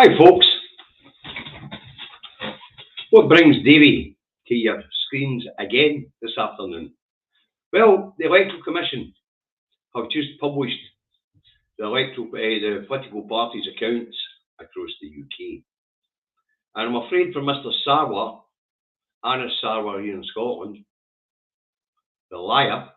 Hi folks, what brings Davy to your screens again this afternoon? Well, the Electoral Commission have just published the political parties' accounts across the UK. And I'm afraid for Mr. Sarwar, Anna Sarwar here in Scotland, the liar,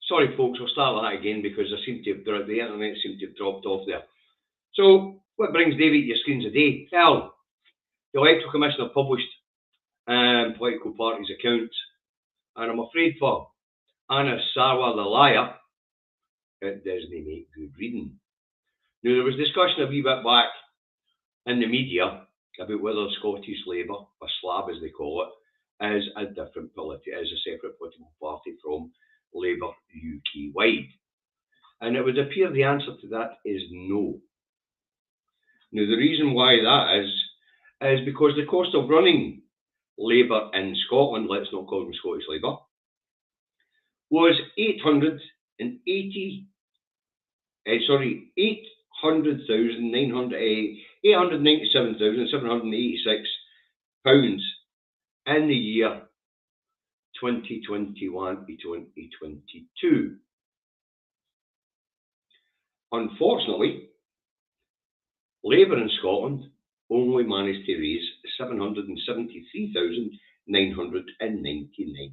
sorry folks, I'll start with that again because the internet seemed to have dropped off there. So, what brings Davy to your screens today? Well, the Electoral Commission have published political parties' accounts, and I'm afraid for Anna Sarwar the liar, it doesn't make good reading. Now, there was discussion a wee bit back in the media about whether Scottish Labour, or SLAB as they call it, is a separate political party from Labour UK wide. And it would appear the answer to that is no. Now, the reason why that is because the cost of running Labour in Scotland, let's not call them Scottish Labour, was £897,780 in the year 2021 to 2022. Unfortunately, Labour in Scotland only managed to raise £773,999.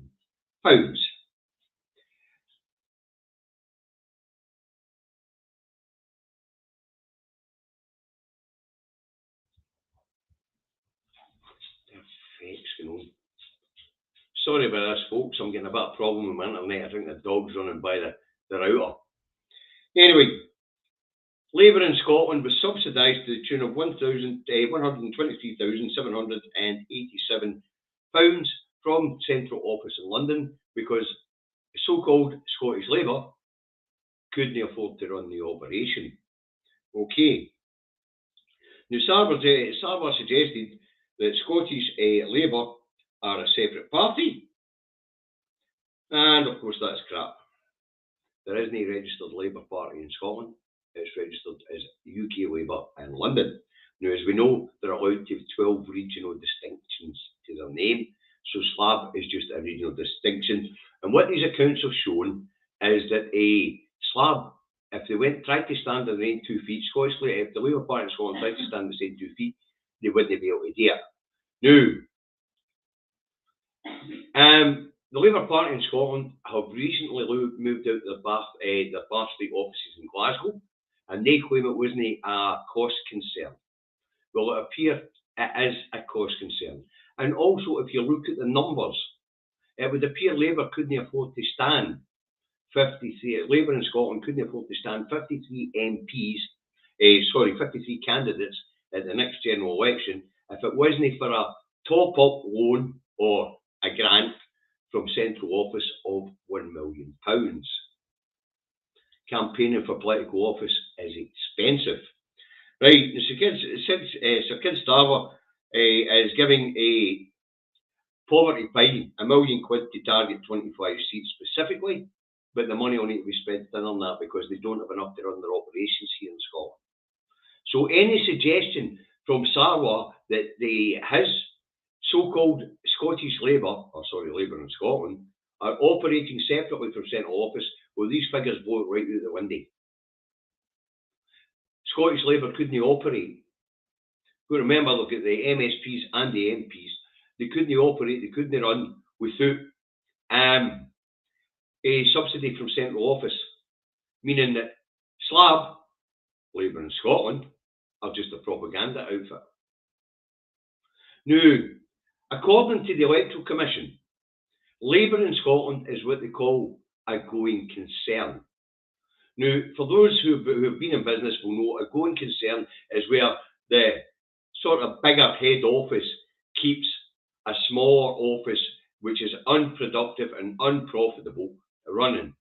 Sorry about this, folks. I'm getting a bit of a problem with my internet. I think the dog's running by the router. Anyway, Labour in Scotland was subsidised to the tune of £123,787 from central office in London because so-called Scottish Labour couldn't afford to run the operation. Okay. Now, Sarwar suggested that Scottish Labour are a separate party, and of course that's crap. There isn't a registered Labour Party in Scotland. It's registered as UK Labour in London. Now, as we know, they're allowed to have 12 regional distinctions to their name, so SLAB is just a regional distinction. And what these accounts have shown is that a SLAB, if they tried to stand on their own 2 feet, if the Labour Party in Scotland tried to stand on the same 2 feet, they wouldn't be able to do it. Now, the Labour Party in Scotland have recently moved out their Bath Street offices in Glasgow, and they claim it wasn't a cost concern. Well, it appears it is a cost concern. And also, if you look at the numbers, it would appear Labour couldn't afford to stand 53. Labour in Scotland couldn't afford to stand 53 53 candidates at the next general election if it wasn't for a top-up loan or a grant from central office of £1 million. Campaigning for political office is expensive. Right, Sir Keir Starmer is giving a poverty fine, £1 million to target 25 seats specifically, but the money will need to be spent thinner than that because they don't have enough to run their operations here in Scotland. So any suggestion from Sarwar that his so-called Scottish Labour, Labour in Scotland, are operating separately from central office, well, these figures blow it right out the window. Scottish Labour couldn't operate. But remember, look at the MSPs and the MPs. They couldn't operate, they couldn't run without a subsidy from central office, meaning that SLAB, Labour in Scotland, are just a propaganda outfit. Now, according to the Electoral Commission, Labour in Scotland is what they call a going concern. Now, for those who have been in business will know a going concern is where the sort of bigger head office keeps a smaller office which is unproductive and unprofitable running.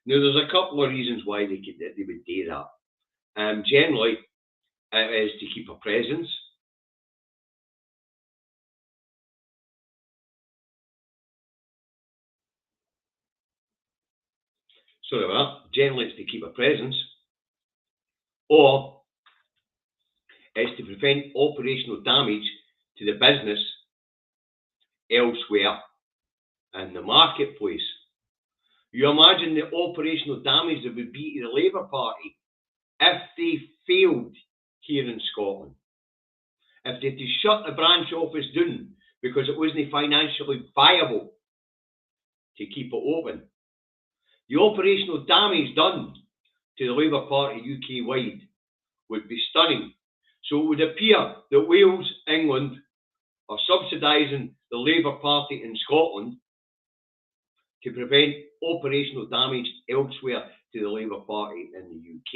Now, there's a couple of reasons why they would do that. Generally, it is to keep a presence. Sorry about that. Generally, it's to keep a presence, or it's to prevent operational damage to the business elsewhere in the marketplace. You imagine the operational damage that would be to the Labour Party if they failed here in Scotland. If they had to shut the branch office down because it wasn't financially viable to keep it open. The operational damage done to the Labour Party UK-wide would be stunning. So it would appear that Wales, England are subsidising the Labour Party in Scotland to prevent operational damage elsewhere to the Labour Party in the UK.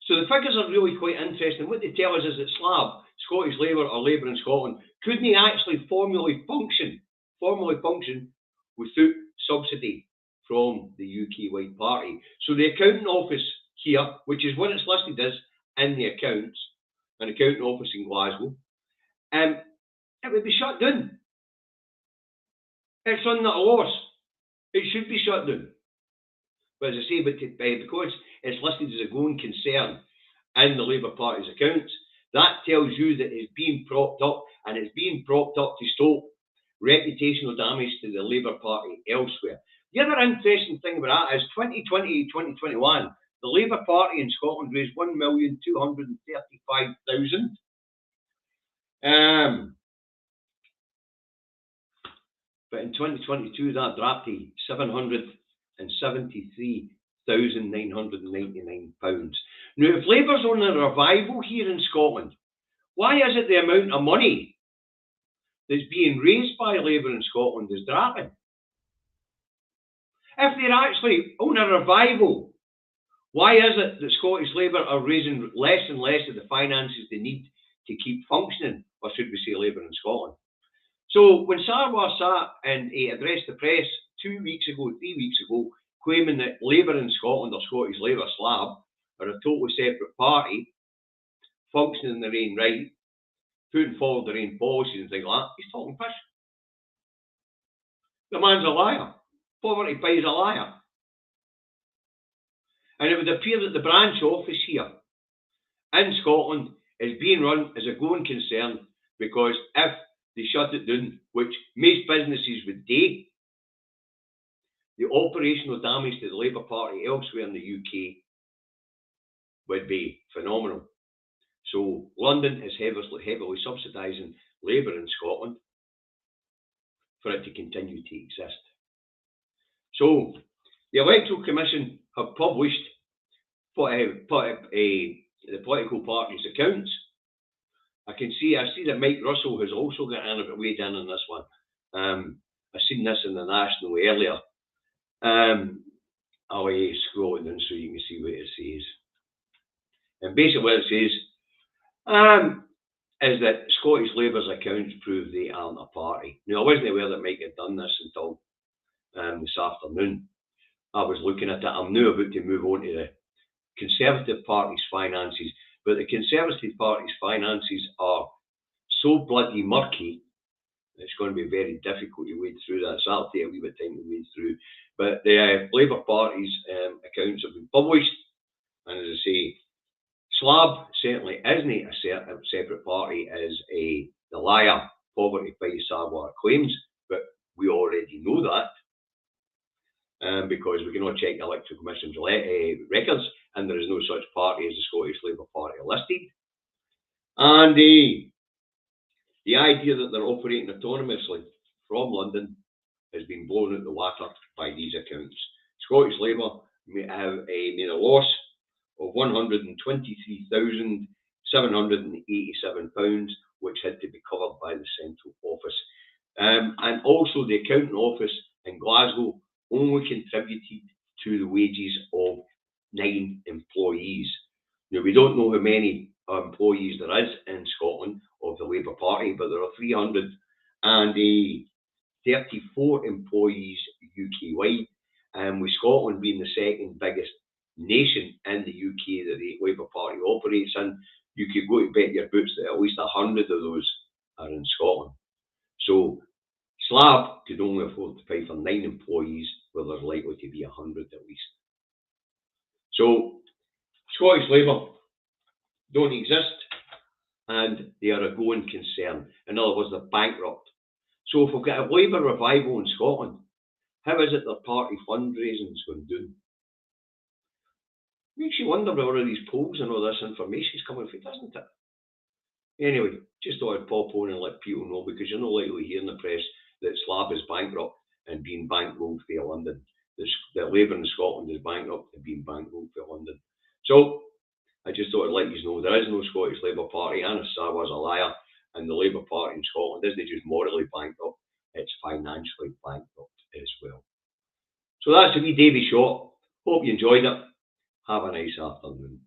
So the figures are really quite interesting. What they tell us is that SLAB, Scottish Labour or Labour in Scotland, couldn't actually formally function without subsidy from the UK-wide party. So the accounting office here, which is what it's listed as in the accounts, an accounting office in Glasgow, it would be shut down. It's on that loss. It should be shut down. But as I say, because it's listed as a going concern in the Labour Party's accounts, that tells you that it's being propped up, and it's being propped up to stop reputational damage to the Labour Party elsewhere. The other interesting thing about that is 2020-2021, the Labour Party in Scotland raised 1,235,000. But in 2022, that dropped to £773,999. Now, if Labour's on a revival here in Scotland, why is it the amount of money that's being raised by Labour in Scotland is dropping? If they're actually on a revival, why is it that Scottish Labour are raising less and less of the finances they need to keep functioning, or should we say Labour in Scotland? So when Sarwar sat and he addressed the press 3 weeks ago, claiming that Labour in Scotland, or Scottish Labour SLAB, are a totally separate party, functioning in their own right, putting forward their own policies and things like that, he's talking pish. The man's a liar. Poverty Pie is a liar. And it would appear that the branch office here in Scotland is being run as a going concern, because if they shut it down, which most businesses would do, the operational damage to the Labour Party elsewhere in the UK would be phenomenal. So London is heavily subsidising Labour in Scotland for it to continue to exist. So the Electoral Commission have published the political parties' accounts. I see that Mike Russell has also got in a bit weighed in on this one. I've seen this in the National earlier. I'll scroll it down so you can see what it says. And basically what it says is that Scottish Labour's accounts prove they aren't a party. Now, I wasn't aware that Mike had done this until this afternoon. I was looking at it. I'm now about to move on to the Conservative Party's finances. But the Conservative Party's finances are so bloody murky, it's going to be very difficult to wade through that. So I'll take a wee bit of time to wade through. But the Labour Party's accounts have been published. And as I say, SLAB certainly isn't a separate party as the liar Poverty Pie Sarwar claims. But we already know that. Because we can all check the Electoral Commission's records, and there is no such party as the Scottish Labour Party listed. And the idea that they're operating autonomously from London has been blown out the water by these accounts. Scottish Labour have made a loss of £123,787, which had to be covered by the central office. And also the accounting office in Glasgow only contributed to the wages of 9 employees. Now, we don't know how many employees there is in Scotland of the Labour Party, but there are 334 employees UK-wide, and with Scotland being the second biggest nation in the UK that the Labour Party operates in, you could go to bet your boots that at least 100 of those are in Scotland. So Slab could only afford to pay for 9 employees where there's likely to be 100 at least. So Scottish Labour don't exist and they are a going concern. In other words, they're bankrupt. So if we've got a Labour revival in Scotland, how is it their party fundraising's going down? Makes you wonder where all these polls and all this information's coming from, doesn't it? Anyway, just thought I'd pop on and let people know, because you're not likely to hear in the press that Slab is bankrupt and being bankrolled via London. The Labour in Scotland is bankrupt and being bankrolled via London. So I just thought I'd let you know there is no Scottish Labour Party, and Sarwar's a liar, and the Labour Party in Scotland isn't just morally bankrupt, it's financially bankrupt as well. So that's a wee Davy shot. Hope you enjoyed it. Have a nice afternoon.